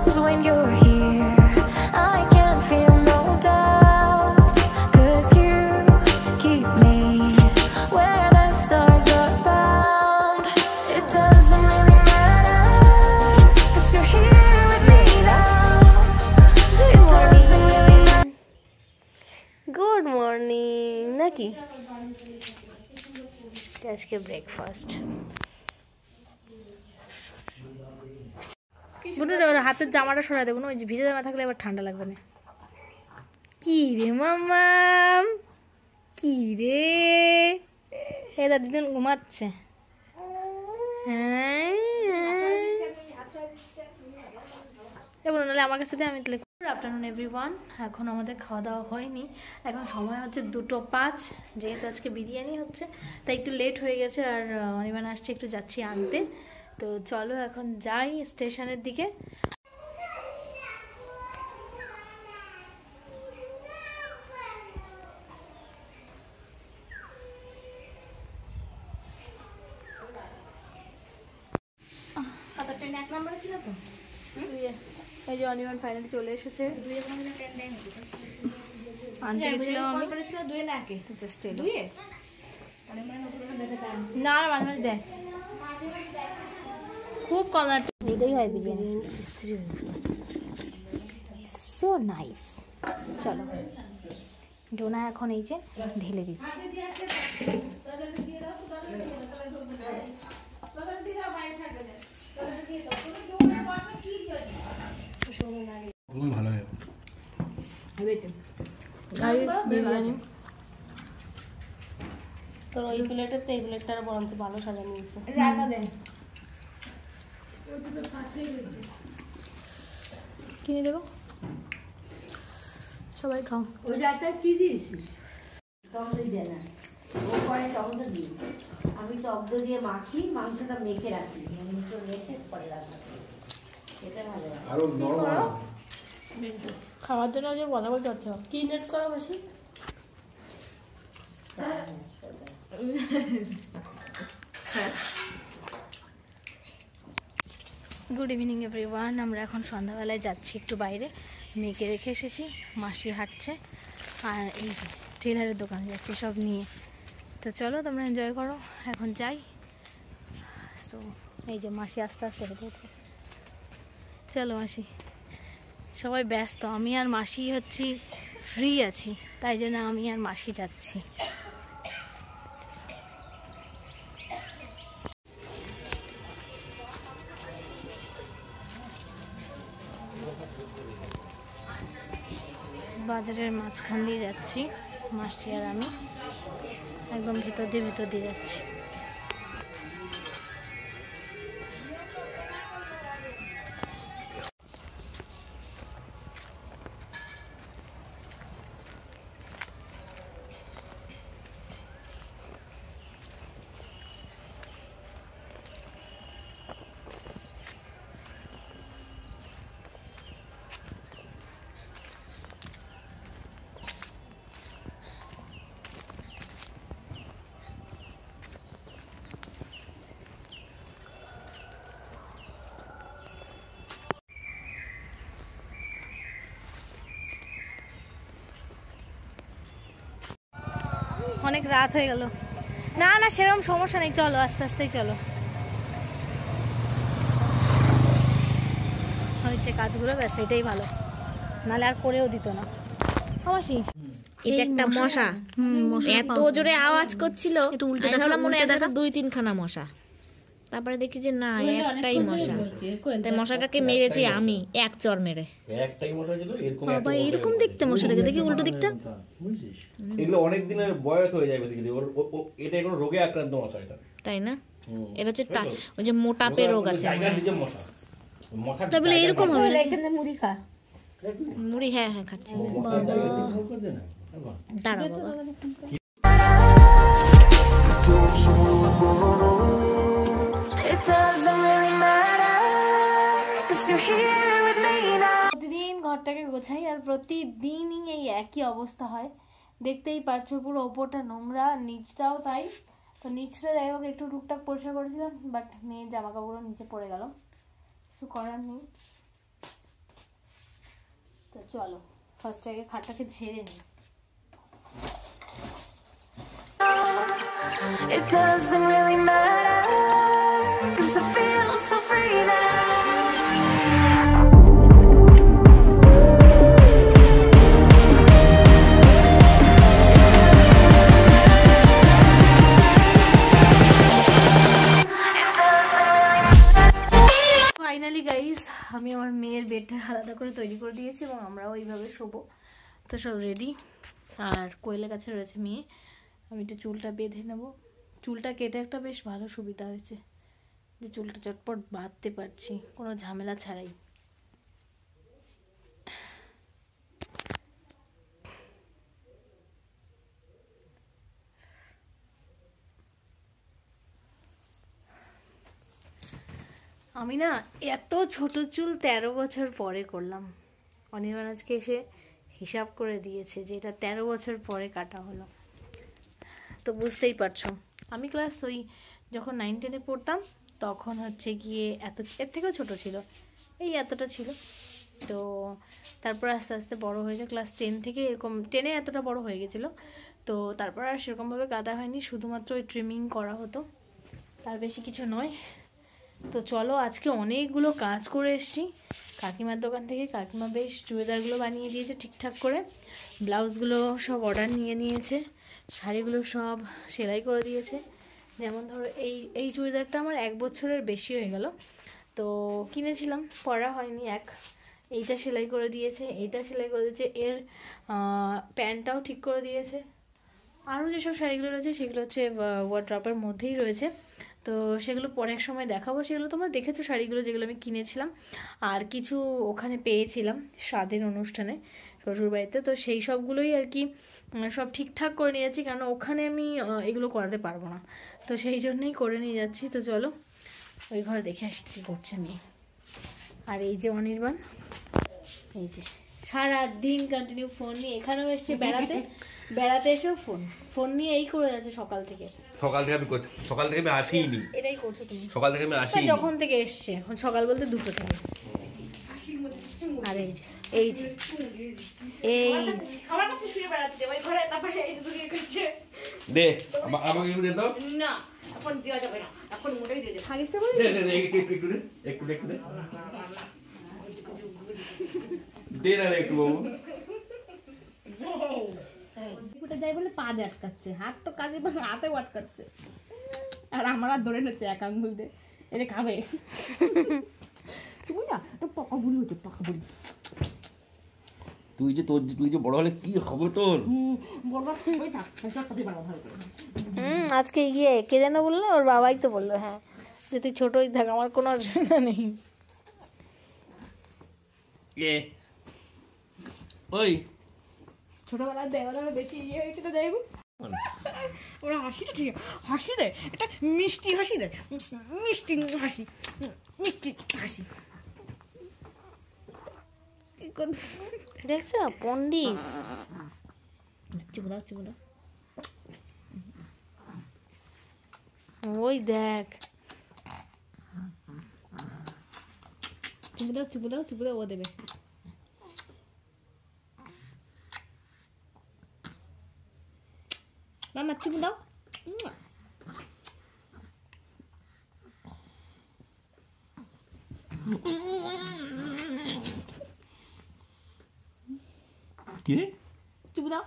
arms when you're here. I can feel no doubts, 'cause you keep me where the stars are bound. It doesn't really matter, 'cause you're here with me now. It doesn't really matter. Good morning নাকি আজকে breakfast হাতের জামাটা সরাই দেবো না, ওই যে ভিজে জামা থাকলে আবার ঠান্ডা লাগবে না। কি রে মাম্মাম, কি রে এদা দিদিন ঘুমাচ্ছে। হ্যাঁ এবার নাহলে আমার কাছে আমি তাহলে। Good afternoon everyone. এখন আমাদের খাওয়া দাওয়া হয়নি, এখন সময় হচ্ছে 2:05। যেহেতু আজকে বিরিয়ানি হচ্ছে তাই একটু লেট হয়ে গেছে, আর অনির্বাণ আসছে, একটু যাচ্ছি আনতে। তো চলো এখন যাই স্টেশনের দিকে। এক নম্বরে ছিল তো, এই যে অনির্বাণ ফাইনালি চলে এসেছে। না মাঝে মাঝে দেয়, খুব কম। এটাই হয় বিরিয়ানি, সো নাইস। চলো ডোনা এখন এই যে ঢেলে দিচ্ছি। বিরিয়ানি তোর ওই প্লেটের তো এই প্লেটটা বরঞ্চ ভালো সাজানো হয়েছে। কিনে দেবো, সবাই খাও। আমি টক দিয়ে মাখি, মাংসটা মেখে রাখি, মেখে পরে রাখি, এটা ভালো। খাওয়ার জন্য যে কথা বলতে পারছো কি নেট করো বেশি। Good evening everyone. আমরা এখন সন্ধ্যাবেলায় যাচ্ছি একটু বাইরে, মেয়েকে রেখে এসেছি, মাসি হাঁটছে, আর এই যে টেলারের দোকানে যাচ্ছি সব নিয়ে। তো চলো তোমরা এনজয় করো, এখন যাই। তো এই যে মাসি আস্তে আস্তে হেঁটে হেঁটে, চলো মাসি। সবাই ব্যস্ত, আমি আর মাসি হচ্ছি ফ্রি আছি, তাই জন্য আমি আর মাসি যাচ্ছি। বাজারের মাঝখান দিয়ে যাচ্ছি, মাসি আর আমি একদম ভেতর দিয়ে যাচ্ছি। অনেক রাত হয়ে গেল। না না সেরকম সমস্যা নেই, চলো আস্তে আস্তেই চলো। হচ্ছে কাজগুলো ব্যাস, এটাই ভালো, নাহলে আর করেও দিত না। এটা একটা মশা, এত জোরে আওয়াজ করছিল, মনে হয় দেখা 2-3 খানা মশা। তারপরে দেখি যে না একটাই মশা, তাই মশাটাকে মেরেছি আমি এক চর মেরে। একটাই মশা ছিল, বাবা এরকম দেখতে মশাটাকে, দেখি উল্টো দিকটা। এগুলো অনেক দিনের বয়স হয়ে যাবে, দেখি এটা কোনো রোগে আক্রান্ত মশা এটা, তাই না? এটা হচ্ছে ওই যে মোটাপে রোগ আছে মশা বলে এরকম হবে। এখানে মুড়ি খা, মুড়ি হ্যাঁ হ্যাঁ খাচ্ছি। দাঁড়া বাবা, প্রতিদিন ঘরটাকে গোছাই আর প্রতিদিনই এই একই অবস্থা হয়, দেখতেই পাচ্ছ। পুরো ওপরটা নোংরা, নিচটাও তাই। তো নিচটা যাই হোক একটু টুকটাক পরিষ্কার করেছিলাম, বাট মেয়ের জামা কাপড়ও নিচে পড়ে গেল, কিছু করার নেই। চলো ফার্স্ট আগে খাটটাকে ঝেড়ে নিই। It doesn't really matter, 'cause I feel so free now. Finally guys আমি আমার মেয়ের বেডটা আলাদা করে তৈরি করে দিয়েছি এবং আমরাও এইভাবে শোবো। তো সব রেডি। আর কোয়েলের কাছে রয়েছে মেয়ে। আমি একটু চুলটা বেঁধে নেব। চুলটা কেটে একটা বেশ ভালো সুবিধা হয়েছে যে চুলটা চটপট বাঁধতে পারছি কোনো ঝামেলা ছাড়াই। আমি না এত ছোট চুল 13 বছর পরে করলাম। অনির্বাণ আজকে এসে হিসাব করে দিয়েছে যে এটা 13 বছর পরে কাটা হলো। তো বুঝতেই পারছো আমি ক্লাস যখন 9-10-এ পড়তাম তখন হচ্ছে গিয়ে এর থেকেও ছোট ছিল, এই এতটা ছিল। তো তারপর আস্তে আস্তে বড় হয়ে যায়, ক্লাস 10 থেকে এরকম 10-এ এতটা বড় হয়ে গেছিলো। তো তারপর আর সেরকমভাবে কাটা হয়নি, শুধুমাত্র ওই ট্রিমিং করা হতো, তার বেশি কিছু নয়। তো চলো আজকে অনেকগুলো কাজ করে এসেছি কাকিমার দোকান থেকে। কাকিমা বেশ চুড়িদারগুলো বানিয়ে দিয়েছে ঠিকঠাক করে, ব্লাউজগুলো সব অর্ডার নিয়ে নিয়েছে, শাড়িগুলো সব সেলাই করে দিয়েছে। যেমন ধরো এই চুড়িদারটা আমার 1 বছরের বেশি হয়ে গেল, তো কিনেছিলাম, পরা হয়নি। এইটা সেলাই করে দিয়েছে, এইটা সেলাই করে দিয়েছে, এর প্যান্টটাও ঠিক করে দিয়েছে। আরও যেসব শাড়িগুলো রয়েছে সেগুলো হচ্ছে ওয়ার্ড্রপের মধ্যেই রয়েছে, তো সেগুলো পরে এক সময় দেখাবো। সেগুলো তোমরা দেখেছো শাড়িগুলো যেগুলো আমি কিনেছিলাম, আর কিছু ওখানে পেয়েছিলাম স্বাদের অনুষ্ঠানে শ্বশুরবাড়িতে। তো সেই সবগুলোই আর কি সব ঠিকঠাক করে নিয়ে যাচ্ছি, কারণ ওখানে আমি এগুলো করাতে পারবো না, তো সেই জন্যই করে নিয়ে যাচ্ছি। তো চলো ওই ঘরে দেখে আসি কী করছে মেয়ে। আর এই যে অনির্বাণ, এই যে সারাদিন কন্টিনিউ ফোন নিয়ে, এখানেও এসছে বেড়াতে এসেও ফোন নিয়ে এই করে যাচ্ছে সকাল থেকে আমি আসিনি। এটাই করছো তুমি সকাল থেকে আমি আসিনি, যখন থেকে এসছে সকাল বলতে 2টো থেকে। আর এই যে আমার কাছে শুয়ে বেড়াচ্ছে ওই ঘরে, তারপরে এই দুটো করছে। দে আমাকে একটু দে দাও না, এখন দেওয়া যাবে না, এখন মোটেই দিয়ে যাবে। খাইতে বলি দে দে একটু দে দে না একটু বাবু। যাই বলে পা দিয়ে আটকাচ্ছে, হাত তো কাজে হাতেও আটকাচ্ছে, আর আমার হাত ধরে নিচ্ছে এক আঙ্গুল দিয়ে, এটা খাবে। তুই না তো পাকা বুড়ি হচ্ছে, পাকা বুড়ি। তুই যে বড় হলে কি হবে তোর? আজকে গিয়ে কে যেন বললো, ওর বাবাই তো বললো হ্যাঁ যে তুই ছোটই থাক, আমার কোনো অসুবিধা নেই। ওই ছোটবেলার দেওয়ার বেশি হয়েছে তো যাই হোক, ওরা হাসিটা ঠিক হাসি দেয়, এটা মিষ্টি হাসি দেয়, মিষ্টি হাসি। দেখছো পন্ডিত, ওই দেখ চুপ দাও ও দেবে। মামা চুপ দাও। কি চুপ দাও।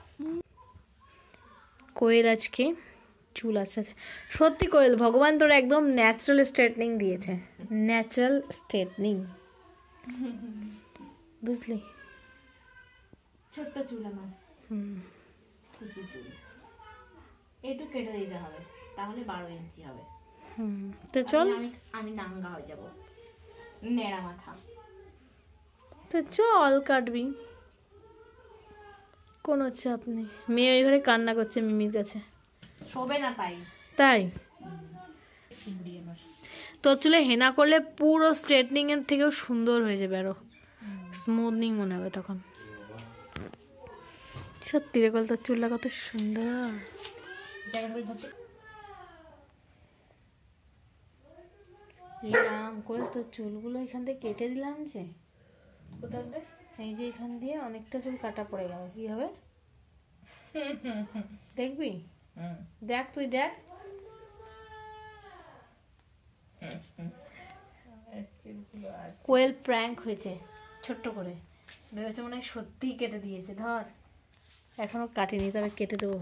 কোয়েল আজকে চুল আছে সত্যি। কোয়েল ভগবান তোর একদম ন্যাচারাল স্ট্রেটনিং দিয়েছে, ন্যাচারাল স্ট্রেটনিং, বুঝলি? ছোট্ট চুল আমার, একটু কেটে দিতে হবে, তাহলে 12 ইঞ্চি হবে। তো চল, আমি নাঙ্গা হয়ে যাব, নেড়া মাথা। তো চল কাটবি, কোনো চাপ নেই। মেয়ে ওই ঘরে কান্না করছে মিমির কাছে, শোবে না তাই তোর চুলে হেনা করলে পুরো স্ট্রেটনিং এর থেকেও সুন্দর হয়ে যাবে, আরো স্মুথনিং মনে হবে তখন। সত্যি রে কল, তোর চুলটা কত সুন্দর। এরাম করে তোর চুলগুলো এখান থেকে কেটে দিলাম যে, কোথাও এই যে এখান দিয়ে অনেকটা চুল কাটা পড়ে গেল, কি হবে দেখবি? দেখ তুই দেখ। কোয়েল প্র্যাঙ্ক হয়েছে ছোট্ট করে, ভেবেছে মনে হয় সত্যিই কেটে দিয়েছে। ধর, এখনো কাটিনি, তবে কেটে দেবো।